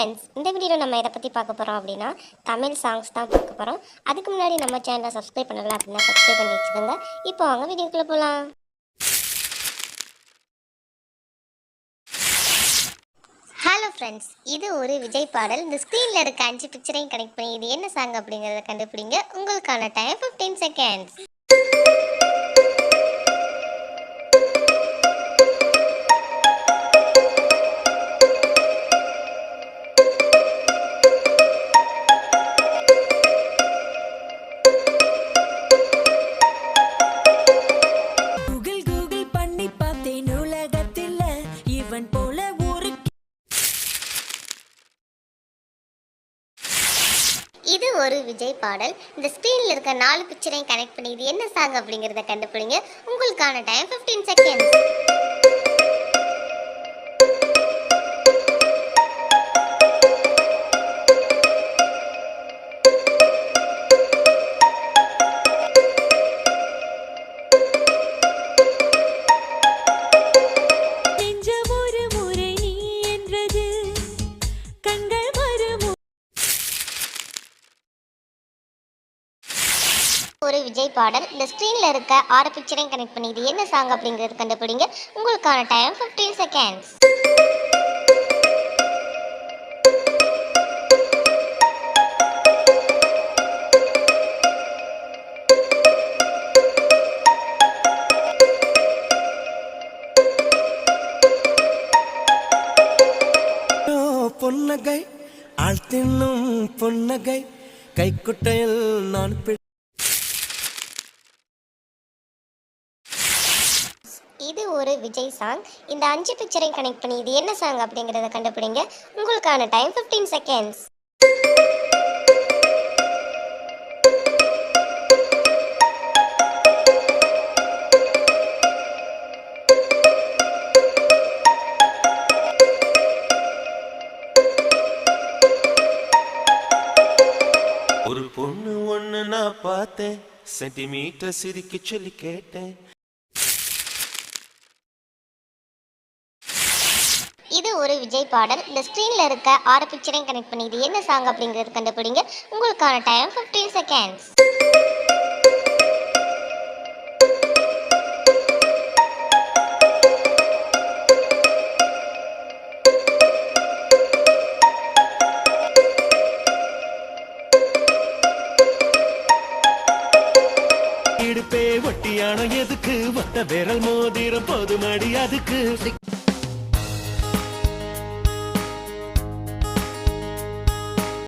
Friends, இந்த வீடியோவில் நம்ம எதை பற்றி பார்க்க போகிறோம் அப்படின்னா தமிழ் சாங்ஸ் தான் பார்க்க போகிறோம். அதுக்கு முன்னாடி நம்ம சேனலை சப்ஸ்கிரைப் பண்ணல அப்படின்னா சப்ஸ்கிரைப் பண்ணி வச்சுக்கோங்க. இப்போ வாங்க வீடியோக்குள்ளே போகலாம். ஹலோ ஃப்ரெண்ட்ஸ், இது ஒரு விஜய் பாடல். இந்த ஸ்க்ரீனில் இருக்க 5 பிக்சரையும் கனெக்ட் பண்ணி இது என்ன சாங் அப்படிங்கிறத கண்டுபிடிங்க. உங்களுக்கான டைம் 15 செகண்ட்ஸ். இது ஒரு விஜய் பாடல். இந்த ஸ்க்ரீனில் இருக்க 4 பிக்சரையும் கனெக்ட் பண்ணி இது என்ன சாங் அப்படிங்கிறத கண்டுபிடிங்க. உங்களுக்கான டைம் 15 செகண்ட்ஸ். ஒரு விஜய் பாடல். இந்த ஸ்க்ரீனில் இருக்க 6 பிக்சரையும் கனெக்ட் பண்ணி இது என்ன சாங் அப்படிங்கிறது கண்டுபிடிங்க. உங்களுக்கான டைம் 15 செகண்ட்ஸ். பொன்னகை ஆழ்த்தின்னும் பொன்னகை கைக்குட்டையில் நான் இது ஒரு விஜய் சாங். இந்த 5 பிக்சரையும் கனெக்ட் பண்ணி இது என்ன சாங் அப்படிங்கிறத கண்டுபிடிங்க. உங்களுக்கான டைம் 15 செகண்ட்ஸ். ஒரு பொண்ணு ஒண்ணு நான் பார்த்தேன், சென்டிமீட்டர் சிரிக்க சொல்லி கேட்டேன். இது ஒரு விஜய் பாடல். இந்த ஸ்க்ரீனில் இருக்க 6 பிக்சரையும் கனெக்ட் பண்ணி இது என்ன சாங் அப்படிங்கிறது கண்டுபிடிங்க. உங்களுக்கான டைம் 15 செகண்ட்ஸ். இடுப்பே ஒட்டியானோ எதுக்கு, ஒத்த விரல் மோதிரம் போதுமடி அதுக்கு.